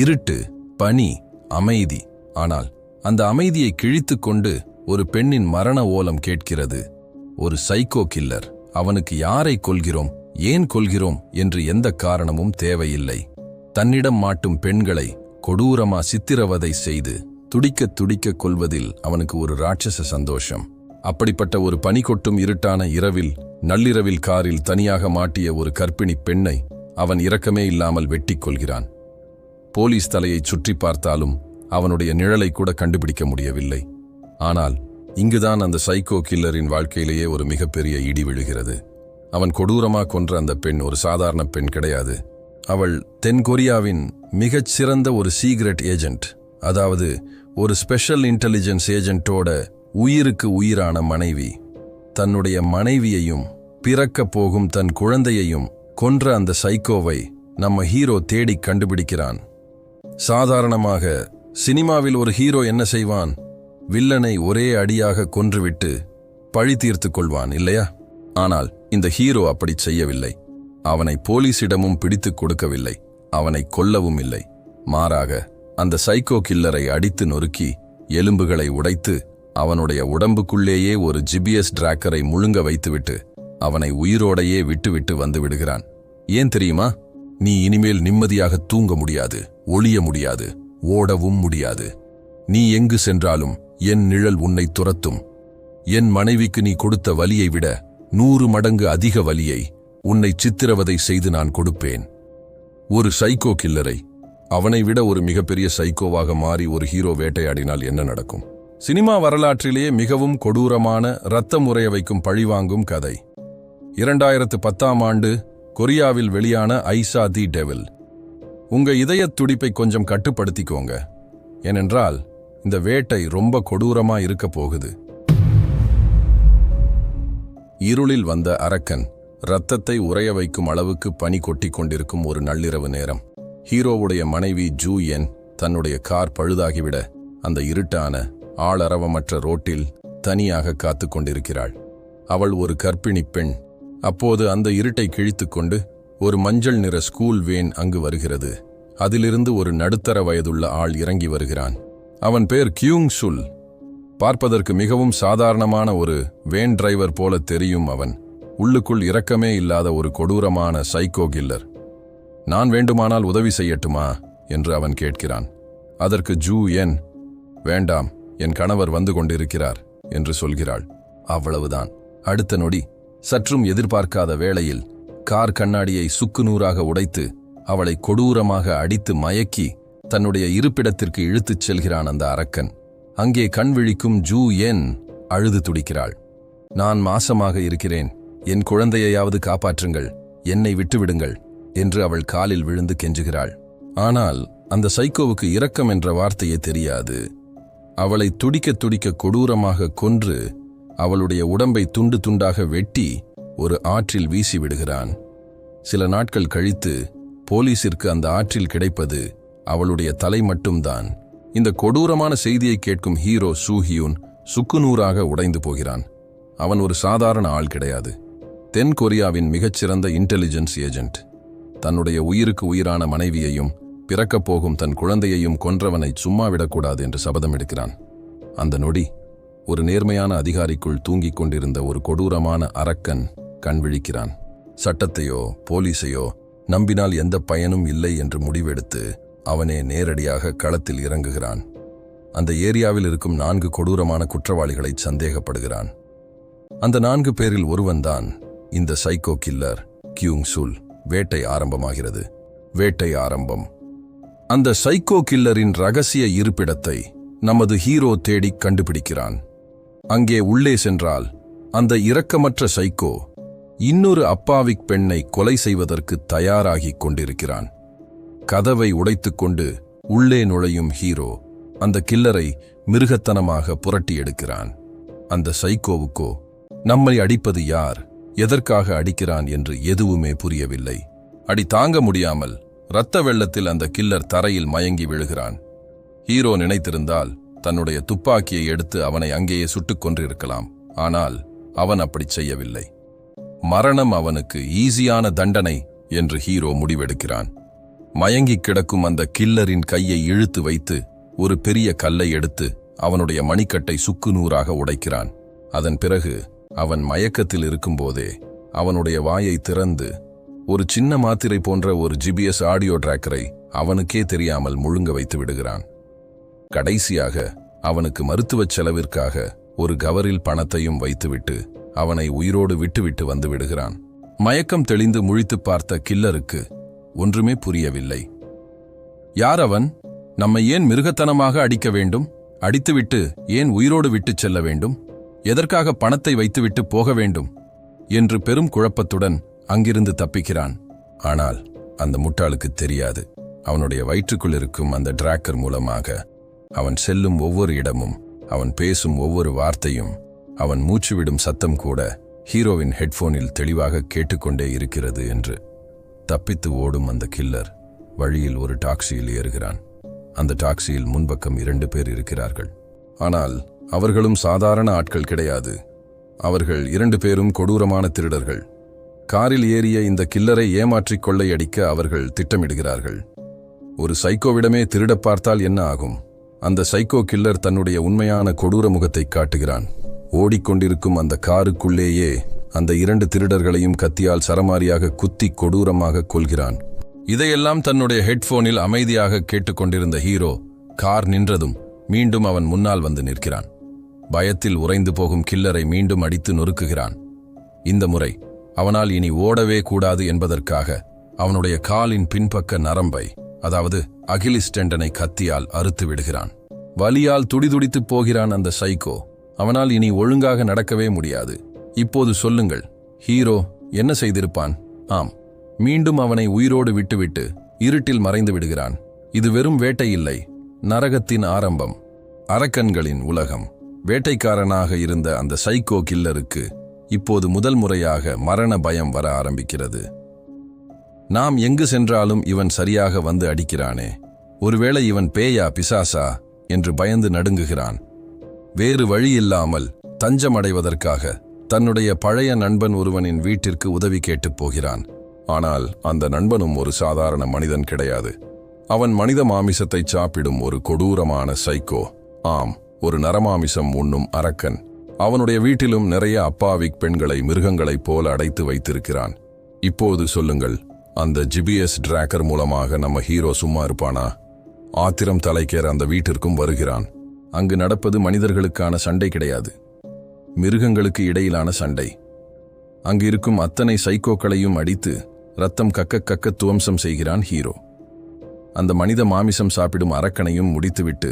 இருட்டு, பனி, அமைதி. ஆனால் அந்த அமைதியை கிழித்துக் கொண்டு ஒரு பெண்ணின் மரண ஓலம் கேட்கிறது. ஒரு சைக்கோ கில்லர். அவனுக்கு யாரை கொல்கிறோம், ஏன் கொல்கிறோம் என்று எந்த காரணமும் தேவையில்லை. தன்னிடம் மாட்டும் பெண்களை கொடூரமா சித்திரவதை செய்து துடிக்க துடிக்க கொல்வதில் அவனுக்கு ஒரு ராட்சச சந்தோஷம். அப்படிப்பட்ட ஒரு பனி கொட்டும் இருட்டான இரவில், நள்ளிரவில் காரில் தனியாக மாட்டிய ஒரு கர்ப்பிணி பெண்ணை அவன் இரக்கமே இல்லாமல் வெட்டிக் கொள்கிறான். போலீஸ் தலையை சுற்றி பார்த்தாலும் அவனுடைய நிழலை கூட கண்டுபிடிக்க முடியவில்லை. ஆனால் இங்குதான் அந்த சைக்கோ கில்லரின் வாழ்க்கையிலேயே ஒரு மிகப்பெரிய இடி விழுகிறது. அவன் கொடூரமா கொன்ற அந்த பெண் ஒரு சாதாரண பெண் கிடையாது. அவள் தென்கொரியாவின் மிகச் சிறந்த ஒரு சீக்ரெட் ஏஜென்ட், அதாவது ஒரு ஸ்பெஷல் இன்டெலிஜென்ஸ் ஏஜென்ட்டோட உயிருக்கு உயிரான மனைவி. தன்னுடைய மனைவியையும் பிறக்கப் போகும் தன் குழந்தையையும் கொன்ற அந்த சைக்கோவை நம்ம ஹீரோ தேடி கண்டுபிடிக்கிறான். சாதாரணமாக சினிமாவில் ஒரு ஹீரோ என்ன செய்வான்? வில்லனை ஒரே அடியாக கொன்றுவிட்டு பழி தீர்த்து கொள்வான், இல்லையா? ஆனால் இந்த ஹீரோ அப்படி செய்யவில்லை. அவனை போலீசிடமும் பிடித்துக் கொடுக்கவில்லை, அவனை கொல்லவும் இல்லை. மாறாக அந்த சைக்கோ கில்லரை அடித்து நொறுக்கி எலும்புகளை உடைத்து அவனுடைய உடம்புக்குள்ளேயே ஒரு ஜிபிஎஸ் டிராக்கரை முழுங்க வைத்துவிட்டு அவனை உயிரோடையே விட்டுவிட்டு வந்து விடுகிறான். ஏன் தெரியுமா? நீ இனிமேல் நிம்மதியாக தூங்க முடியாது, ஒளிய முடியாது, ஓடவும் முடியாது. நீ எங்கு சென்றாலும் என் நிழல் உன்னை துரத்தும். என் மனைவிக்கு நீ கொடுத்த வலியை விட 100 மடங்கு அதிக வலியை உன்னை சித்திரவதை செய்து நான் கொடுப்பேன். ஒரு சைக்கோ கில்லரை, அவனை விட ஒரு மிகப்பெரிய சைக்கோவாக மாறி ஒரு ஹீரோ வேட்டையாடினால் என்ன நடக்கும்? சினிமா வரலாற்றிலேயே மிகவும் கொடூரமான இரத்தம் உறைய வைக்கும் பழிவாங்கும் கதை. 2010ஆம் ஆண்டு கொரியாவில் வெளியான ஐசா தி டெவில். உங்க இதயத் துடிப்பை கொஞ்சம் கட்டுப்படுத்திக்கோங்க, ஏனென்றால் இந்த வேட்டை ரொம்ப கொடூரமா இருக்க போகுது. இருளில் வந்த அரக்கன். இரத்தத்தை உறைய வைக்கும் அளவுக்கு பனி கொட்டி கொண்டிருக்கும் ஒரு நள்ளிரவு நேரம். ஹீரோவுடைய மனைவி ஜூ என் தன்னுடைய கார் பழுதாகிவிட அந்த இருட்டான ஆளரவமற்ற ரோட்டில் தனியாக காத்து கொண்டிருக்கிறாள். அவள் ஒரு கர்ப்பிணி பெண். அப்போது அந்த இருட்டை கிழித்துக்கொண்டு ஒரு மஞ்சள் நிற ஸ்கூல் வேன் அங்கு வருகிறது. அதிலிருந்து ஒரு நடுத்தர வயதுள்ள ஆள் இறங்கி வருகிறான். அவன் பேர் கியூங் சுல். பார்ப்பதற்கு மிகவும் சாதாரணமான ஒரு வேன் டிரைவர் போல தெரியும் அவன். உள்ளுக்குள் இரக்கமே இல்லாத ஒரு கொடூரமான சைக்கோ கில்லர். நான் வேண்டுமானால் உதவி செய்யட்டுமா என்று அவன் கேட்கிறான். அதற்கு ஜூ என், வேண்டாம், என் கணவர் வந்து கொண்டிருக்கிறார் என்று சொல்கிறாள். அவ்வளவுதான். அடுத்த நொடி சற்றும் எதிர்பார்க்காத வேளையில் கார் கண்ணாடியை சுக்குநூறாக உடைத்து அவளை கொடூரமாக அடித்து மயக்கி தன்னுடைய இருப்பிடத்திற்கு இழுத்துச் செல்கிறான் அந்த அரக்கன். அங்கே கண் விழிக்கும் ஜூ என் அழுது துடிக்கிறாள். நான் மாசமாக இருக்கிறேன், என் குழந்தையையாவது காப்பாற்றுங்கள், என்னை விட்டுவிடுங்கள் என்று அவள் காலில் விழுந்து கெஞ்சுகிறாள். ஆனால் அந்த சைக்கோவுக்கு இரக்கம் என்ற வார்த்தையே தெரியாது. அவளை துடிக்க துடிக்க கொடூரமாக கொன்று அவளுடைய உடம்பை துண்டு துண்டாக வெட்டி ஒரு ஆற்றில் வீசி விடுகிறான். சில நாட்கள் கழித்து போலீசிற்கு அந்த ஆற்றில் கிடைப்பது அவளுடைய தலை மட்டும்தான். இந்த கொடூரமான செய்தியை கேட்கும் ஹீரோ சூஹியூன் சுக்குநூறாக உடைந்து போகிறான். அவன் ஒரு சாதாரண ஆள் கிடையாது. தென் கொரியாவின் மிகச்சிறந்த இன்டெலிஜென்ஸ் ஏஜென்ட். தன்னுடைய உயிருக்கு உயிரான மனைவியையும் பிறக்கப் போகும் தன் குழந்தையையும் கொன்றவனை சும்மா விடக்கூடாது என்று சபதம் எடுக்கிறான். அந்த நொடி ஒரு நேர்மையான அதிகாரிக்குள் தூங்கிக் கொண்டிருந்த ஒரு கொடூரமான அரக்கன் கண் விழிக்கிறான். சட்டத்தையோ போலீஸையோ நம்பினால் எந்த பயனும் இல்லை என்று முடிவெடுத்து அவனே நேரடியாக களத்தில் இறங்குகிறான். அந்த ஏரியாவில் இருக்கும் 4 கொடூரமான குற்றவாளிகளை சந்தேகப்படுகிறான். அந்த 4 பேரில் ஒருவன்தான் இந்த சைக்கோ கில்லர் கியூங் சுல். வேட்டை ஆரம்பமாகிறது. வேட்டை ஆரம்பம். அந்த சைக்கோ கில்லரின் ரகசிய இருப்பிடத்தை நமது ஹீரோ தேடி கண்டுபிடிக்கிறான். அங்கே உள்ளே சென்றால் அந்த இரக்கமற்ற சைக்கோ இன்னொரு அப்பாவிக் பெண்ணை கொலை செய்வதற்கு தயாராகிக் கொண்டிருக்கிறான். கதவை உடைத்துக்கொண்டு உள்ளே நுழையும் ஹீரோ அந்த கில்லரை மிருகத்தனமாக புரட்டி எடுக்கிறான். அந்த சைக்கோவுக்கோ நம்மை அடிப்பது யார், எதற்காக அடிக்கிறான் என்று எதுவுமே புரியவில்லை. அடி தாங்க முடியாமல் இரத்த வெள்ளத்தில் அந்த கில்லர் தரையில் மயங்கி விழுகிறான். ஹீரோ நினைத்திருந்தால் தன்னுடைய துப்பாக்கியை எடுத்து அவனை அங்கேயே சுட்டுக் கொன்றிருக்கலாம். ஆனால் அவன் அப்படி செய்யவில்லை. மரணம் அவனுக்கு ஈஸியான தண்டனை என்று ஹீரோ முடிவெடுக்கிறான். மயங்கிக் கிடக்கும் அந்த கில்லரின் கையை இழுத்து வைத்து ஒரு பெரிய கல்லை எடுத்து அவனுடைய மணிக்கட்டை சுக்குநூறாக உடைக்கிறான். அதன் பிறகு அவன் மயக்கத்தில் இருக்கும்போதே அவனுடைய வாயை திறந்து ஒரு சின்ன மாத்திரை போன்ற ஒரு ஜிபிஎஸ் ஆடியோ டிராக்கரை அவனுக்கே தெரியாமல் முழுங்க வைத்து விடுகிறான். கடைசியாக அவனுக்கு மருத்துவச் செலவிற்காக ஒரு கவரில் பணத்தையும் வைத்துவிட்டு அவனை உயிரோடு விட்டுவிட்டு வந்து விடுகிறான். மயக்கம் தெளிந்து முழித்துப் பார்த்த கில்லருக்கு ஒன்றுமே புரியவில்லை. யார் அவன்? நம்மை ஏன் மிருகத்தனமாக அடிக்க வேண்டும்? அடித்துவிட்டு ஏன் உயிரோடு விட்டுச் செல்ல வேண்டும்? எதற்காக பணத்தை வைத்துவிட்டு போக வேண்டும் என்று பெரும் குழப்பத்துடன் அங்கிருந்து தப்பிக்கிறான். ஆனால் அந்த முட்டாளுக்கு தெரியாது, அவனுடைய வயிற்றுக்குள் இருக்கும் அந்த டிராக்கர் மூலமாக அவன் செல்லும் ஒவ்வொரு இடமும், அவன் பேசும் ஒவ்வொரு வார்த்தையும், அவன் மூச்சுவிடும் சத்தம் கூட ஹீரோவின் ஹெட்போனில் தெளிவாக கேட்டுக்கொண்டே இருக்கிறது என்று. தப்பித்து ஓடும் அந்த கில்லர் வழியில் ஒரு டாக்ஸியில் ஏறுகிறான். அந்த டாக்ஸியில் முன்பக்கம் 2 பேர் இருக்கிறார்கள். ஆனால் அவர்களும் சாதாரண ஆட்கள் கிடையாது. அவர்கள் 2 பேரும் கொடூரமான திருடர்கள். காரில் ஏறிய இந்த கில்லரை ஏமாற்றிக் கொள்ளையடிக்க அவர்கள் திட்டமிடுகிறார்கள். ஒரு சைக்கோவிடமே திருடப் பார்த்தால் என்ன ஆகும்? அந்த சைக்கோ கில்லர் தன்னுடைய உண்மையான கொடூர முகத்தை காட்டுகிறான். ஓடிக்கொண்டிருக்கும் அந்த காருக்குள்ளேயே அந்த 2 திருடர்களையும் கத்தியால் சரமாரியாக குத்தி கொடூரமாக கொல்கிறான். இதையெல்லாம் தன்னுடைய ஹெட்போனில் அமைதியாக கேட்டுக்கொண்டிருந்த ஹீரோ கார் நின்றதும் மீண்டும் அவன் முன்னால் வந்து நிற்கிறான். பயத்தில் உறைந்து போகும் கில்லரை மீண்டும் அடித்து நொறுக்குகிறான். இந்த முறை அவனால் இனி ஓடவே கூடாது என்பதற்காக அவனுடைய காலின் பின்பக்க நரம்பை, அதாவது அகிலிஸ் டெண்டனை கத்தியால் அறுத்து விடுகிறான். வலியால் துடிதுடித்துப் போகிறான் அந்த சைக்கோ. அவனால் இனி ஒழுங்காக நடக்கவே முடியாது. இப்போது சொல்லுங்கள், ஹீரோ என்ன செய்திருப்பான்? ஆம், மீண்டும் அவனை உயிரோடு விட்டுவிட்டு இருட்டில் மறைந்து விடுகிறான். இது வெறும் வேட்டை இல்லை, நரகத்தின் ஆரம்பம், அரக்கன்களின் உலகம். வேட்டைக்காரனாக இருந்த அந்த சைக்கோ கில்லருக்கு இப்போது முதல் முறையாக மரண பயம் வர ஆரம்பிக்கிறது. நாம் எங்கு சென்றாலும் இவன் சரியாக வந்து அடிக்கிறானே, ஒருவேளை இவன் பேயா பிசாசா என்று பயந்து நடுங்குகிறான். வேறு வழியில்லாமல் தஞ்சமடைவதற்காக தன்னுடைய பழைய நண்பன் ஒருவனின் வீட்டிற்கு உதவி கேட்டுப் போகிறான். ஆனால் அந்த நண்பனும் ஒரு சாதாரண மனிதன் கிடையாது. அவன் மனித மாமிசத்தை சாப்பிடும் ஒரு கொடூரமான சைக்கோ. ஆம், ஒரு நரமாமிசம் உண்ணும் அரக்கன். அவனுடைய வீட்டிலும் நிறைய அப்பாவிக் பெண்களை மிருகங்களைப் போல அடைத்து வைத்திருக்கிறான். இப்போது சொல்லுங்கள், அந்த ஜிபிஎஸ் டிராக்கர் மூலமாக நம்ம ஹீரோ சும்மா இருப்பானா? ஆத்திரம் தலைக்கேற அந்த வீட்டிற்கும் வருகிறான். அங்கு நடப்பது மனிதர்களுக்கான சண்டை கிடையாது, மிருகங்களுக்கு இடையிலான சண்டை. அங்கு இருக்கும் அத்தனை சைக்கோக்களையும் அடித்து ரத்தம் கக்க கக்க துவம்சம் செய்கிறான் ஹீரோ. அந்த மனித மாமிசம் சாப்பிடும் அரக்கனையும் முடித்துவிட்டு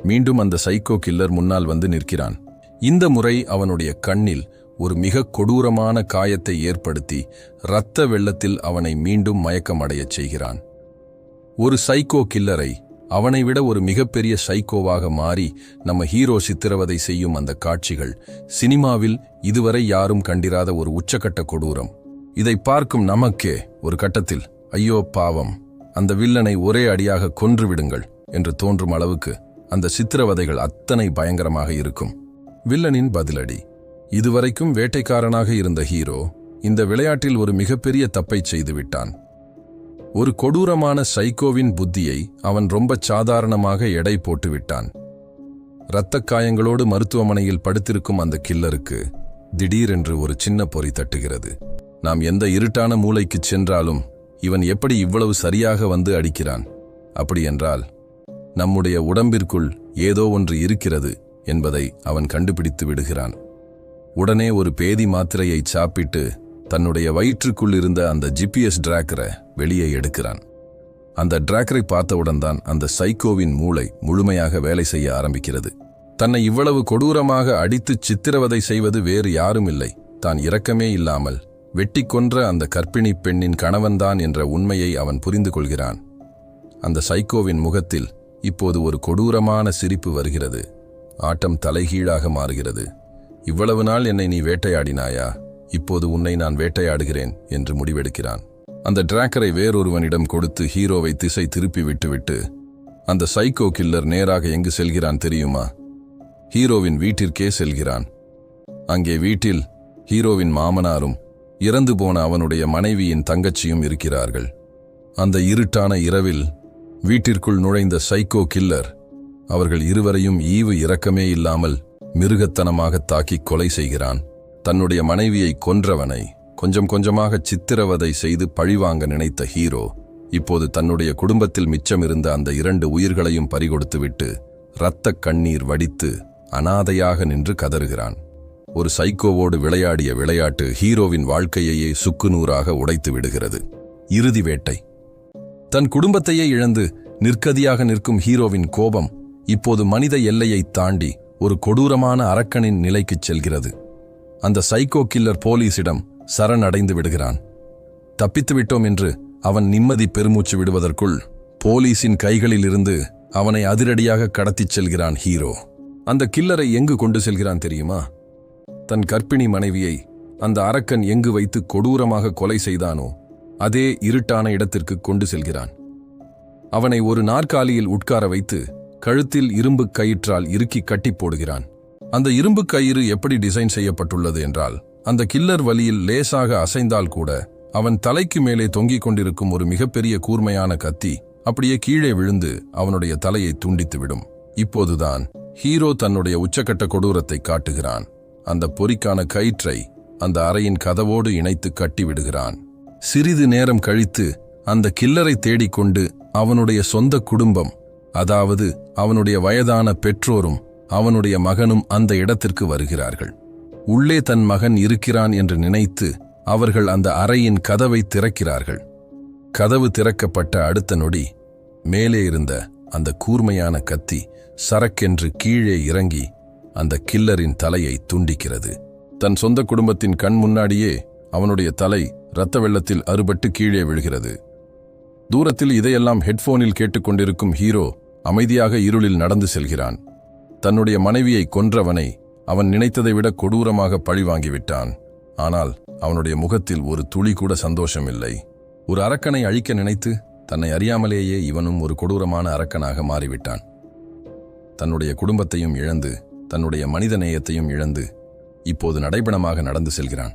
மீண்டும் அந்த சைக்கோ கில்லர் முன்னால் வந்து நிற்கிறான். இந்த முறை அவனுடைய கண்ணில் ஒரு மிக கொடூரமான காயத்தை ஏற்படுத்தி இரத்த வெள்ளத்தில் அவனை மீண்டும் மயக்கமடையச் செய்கிறான். ஒரு சைக்கோ கில்லரை அவனை விட ஒரு மிகப்பெரிய சைக்கோவாக மாறி நம்ம ஹீரோ சித்திரவதை செய்யும் அந்த காட்சிகள் சினிமாவில் இதுவரை யாரும் கண்டிராத ஒரு உச்சக்கட்ட கொடூரம். இதை பார்க்கும் நமக்கே ஒரு கட்டத்தில் ஐயோ பாவம், அந்த வில்லனை ஒரே அடியாக கொன்று விடுங்கள் என்று தோன்றும் அளவுக்கு அந்த சித்திரவதைகள் அத்தனை பயங்கரமாக இருக்கும். வில்லனின் பதிலடி. இதுவரைக்கும் வேட்டைக்காரனாக இருந்த ஹீரோ இந்த விளையாட்டில் ஒரு மிகப்பெரிய தப்பை செய்துவிட்டான். ஒரு கொடூரமான சைக்கோவின் புத்தியை அவன் ரொம்ப சாதாரணமாக எடை போட்டுவிட்டான். இரத்தக் காயங்களோடு மருத்துவமனையில் படுத்திருக்கும் அந்த கில்லருக்கு திடீரென்று ஒரு சின்ன பொறி தட்டுகிறது. நாம் எந்த இருட்டான மூலைக்கு சென்றாலும் இவன் எப்படி இவ்வளவு சரியாக வந்து அடிக்கிறான்? அப்படியென்றால் நம்முடைய உடம்பிற்குள் ஏதோ ஒன்று இருக்கிறது என்பதை அவன் கண்டுபிடித்து விடுகிறான். உடனே ஒரு பேதி மாத்திரையை சாப்பிட்டு தன்னுடைய வயிற்றுக்குள் இருந்த அந்த ஜிபிஎஸ் டிராக்கரை வெளியே எடுக்கிறான். அந்த டிராக்கரை பார்த்தவுடன் தான் அந்த சைக்கோவின் மூளை முழுமையாக வேலை செய்ய ஆரம்பிக்கிறது. தன்னை இவ்வளவு கொடூரமாக அடித்து சித்திரவதை செய்வது வேறு யாரும் இல்லை, தான் இரக்கமே இல்லாமல் வெட்டி கொன்ற அந்த கர்ப்பிணி பெண்ணின் கணவன்தான் என்ற உண்மையை அவன் புரிந்து கொள்கிறான். அந்த சைக்கோவின் முகத்தில் இப்போது ஒரு கொடூரமான சிரிப்பு வருகிறது. ஆட்டம் தலைகீழாக மாறுகிறது. இவ்வளவு நாள் என்னை நீ வேட்டையாடினாயா? இப்போது உன்னை நான் வேட்டையாடுகிறேன் என்று முடிவெடுக்கிறான். அந்த டிராக்கரை வேறொருவனிடம் கொடுத்து ஹீரோவை திசை திருப்பி விட்டுவிட்டு அந்த சைக்கோ கில்லர் நேராக எங்கு செல்கிறான் தெரியுமா? ஹீரோவின் வீட்டிற்கே செல்கிறான். அங்கே வீட்டில் ஹீரோவின் மாமனாரும் இறந்து போன அவனுடைய மனைவியின் தங்கச்சியும் இருக்கிறார்கள். அந்த இருட்டான இரவில் வீட்டிற்குள் நுழைந்த சைக்கோ கில்லர் அவர்கள் இருவரையும் ஈவு இரக்கமே இல்லாமல் மிருகத்தனமாக தாக்கி கொலை செய்கிறான். தன்னுடைய மனைவியை கொன்றவனை கொஞ்சம் கொஞ்சமாக சித்திரவதை செய்து பழிவாங்க நினைத்த ஹீரோ இப்போது தன்னுடைய குடும்பத்தில் மிச்சமிருந்த அந்த 2 உயிர்களையும் பறிகொடுத்துவிட்டு இரத்த கண்ணீர் வடித்து அனாதையாக நின்று கதறுகிறான். ஒரு சைக்கோவோடு விளையாடிய விளையாட்டு ஹீரோவின் வாழ்க்கையையே சுக்குநூறாக உடைத்து விடுகிறது. இறுதி வேட்டை. தன் குடும்பத்தையே இழந்து நிற்கதியாக நிற்கும் ஹீரோவின் கோபம் இப்போது மனித எல்லையை தாண்டி ஒரு கொடூரமான அரக்கனின் நிலைக்குச் செல்கிறது. அந்த சைக்கோ கில்லர் போலீசிடம் சரணடைந்து விடுகிறான். தப்பித்து விட்டோம் என்று அவன் நிம்மதி பெருமூச்சு விடுவதற்குள் போலீசின் கைகளிலிருந்து அவனை அதிரடியாக கடத்திச் செல்கிறான் ஹீரோ. அந்த கில்லரை எங்கு கொண்டு செல்கிறான் தெரியுமா? தன் கர்ப்பிணி மனைவியை அந்த அரக்கன் எங்கு வைத்து கொடூரமாக கொலை செய்தானோ அதே இருட்டான இடத்திற்கு கொண்டு செல்கிறான். அவனை ஒரு நாற்காலியில் உட்கார வைத்து கழுத்தில் இரும்பு கயிற்றால் இறுக்கி கட்டி போடுகிறான். அந்த இரும்பு கயிறு எப்படி டிசைன் செய்யப்பட்டுள்ளது என்றால், அந்த கில்லர் வலியில் லேசாக அசைந்தால் கூட அவன் தலைக்கு மேலே தொங்கிக் கொண்டிருக்கும் ஒரு மிகப்பெரிய கூர்மையான கத்தி அப்படியே கீழே விழுந்து அவனுடைய தலையை துண்டித்துவிடும். இப்போதுதான் ஹீரோ தன்னுடைய உச்சக்கட்ட கொடூரத்தை காட்டுகிறான். அந்த பொறிக்கான கயிற்றை அந்த அறையின் கதவோடு இணைத்து கட்டிவிடுகிறான். சிறிது நேரம் கழித்து அந்த கில்லரை தேடிக்கொண்டு அவனுடைய சொந்த குடும்பம், அதாவது அவனுடைய வயதான பெற்றோரும் அவனுடைய மகனும் அந்த இடத்திற்கு வருகிறார்கள். உள்ளே தன் மகன் இருக்கிறான் என்று நினைத்து அவர்கள் அந்த அறையின் கதவை திறக்கிறார்கள். கதவு திறக்கப்பட்ட அடுத்த நொடி மேலே இருந்த அந்த கூர்மையான கத்தி சரக்கென்று கீழே இறங்கி அந்த கில்லரின் தலையை துண்டிக்கிறது. தன் சொந்த குடும்பத்தின் கண் முன்னாடியே அவனுடைய தலை இரத்த வெள்ளத்தில் அறுபட்டு கீழே விழுகிறது. தூரத்தில் இதையெல்லாம் ஹெட்போனில் கேட்டுக்கொண்டிருக்கும் ஹீரோ அமைதியாக இருளில் நடந்து செல்கிறான். தன்னுடைய மனைவியை கொன்றவனை அவன் நினைத்ததை விட கொடூரமாக பழிவாங்கிவிட்டான். ஆனால் அவனுடைய முகத்தில் ஒரு துளி கூட சந்தோஷம் இல்லை. ஒரு அரக்கனை அழிக்க நினைத்து தன்னை அறியாமலேயே இவனும் ஒரு கொடூரமான அரக்கனாக மாறிவிட்டான். தன்னுடைய குடும்பத்தையும் இழந்து தன்னுடைய மனித நேயத்தையும் இழந்து இப்போது நடைபெணமாக நடந்து செல்கிறான்.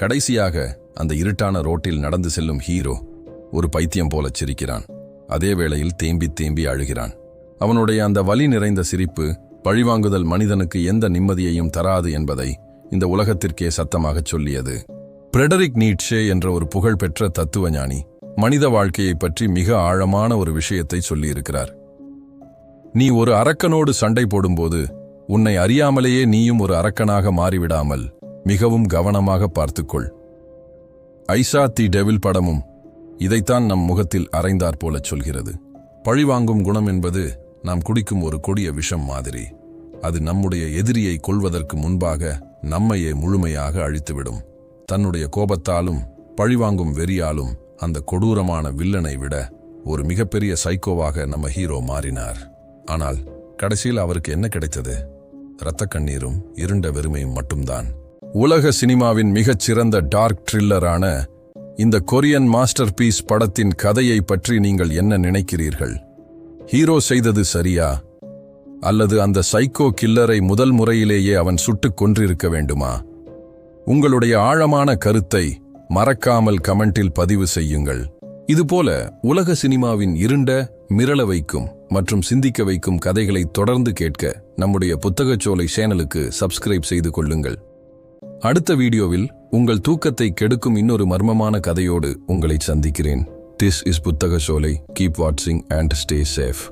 கடைசியாக அந்த இருட்டான ரோட்டில் நடந்து செல்லும் ஹீரோ ஒரு பைத்தியம் போலச் சிரிக்கிறான். அதே வேளையில் தேம்பி தேம்பி அழுகிறான். அவனுடைய அந்த வலி நிறைந்த சிரிப்பு பழிவாங்குதல் மனிதனுக்கு எந்த நிம்மதியையும் தராது என்பதை இந்த உலகத்திற்கே சத்தமாகச் சொல்லியது. ஃப்ரெடரிக் நீட்ஷே என்ற ஒரு புகழ்பெற்ற தத்துவஞானி மனித வாழ்க்கையை பற்றி மிக ஆழமான ஒரு விஷயத்தை சொல்லியிருக்கிறார். நீ ஒரு அரக்கனோடு சண்டை போடும்போது உன்னை அறியாமலேயே நீயும் ஒரு அரக்கனாக மாறிவிடாமல் மிகவும் கவனமாக பார்த்துக்கொள். ஐசா தி டெவில் படமும் இதைத்தான் நம் முகத்தில் அறைந்தாற் போலச் சொல்கிறது. பழிவாங்கும் குணம் என்பது நாம் குடிக்கும் ஒரு கொடிய விஷம் மாதிரி. அது நம்முடைய எதிரியை கொல்வதற்கு முன்பாக நம்மையே முழுமையாக அழித்துவிடும். தன்னுடைய கோபத்தாலும் பழிவாங்கும் வெறியாலும் அந்த கொடூரமான வில்லனை விட ஒரு மிகப்பெரிய சைக்கோவாக நம்ம ஹீரோ மாறினார். ஆனால் கடைசியில் அவருக்கு என்ன கிடைத்தது? இரத்த கண்ணீரும் இருண்ட வெறுமையும் மட்டும்தான். உலக சினிமாவின் மிகச்சிறந்த டார்க் த்ரில்லரான இந்த கொரியன் மாஸ்டர் பீஸ் படத்தின் கதையை பற்றி நீங்கள் என்ன நினைக்கிறீர்கள்? ஹீரோ செய்தது சரியா? அல்லது அந்த சைக்கோ கில்லரை முதல் முறையிலேயே அவன் சுட்டுக் கொன்றிருக்க வேண்டுமா? உங்களுடைய ஆழமான கருத்தை மறக்காமல் கமெண்டில் பதிவு செய்யுங்கள். இதுபோல உலக சினிமாவின் இருண்ட, மிரள வைக்கும் மற்றும் சிந்திக்க வைக்கும் கதைகளை தொடர்ந்து கேட்க நம்முடைய புத்தகச்சோலை சேனலுக்கு சப்ஸ்கிரைப் செய்து கொள்ளுங்கள். அடுத்த வீடியோவில் உங்கள் தூக்கத்தை கெடுக்கும் இன்னொரு மர்மமான கதையோடு உங்களை சந்திக்கிறேன். This is புத்தகச்சோலை. Keep watching and stay safe.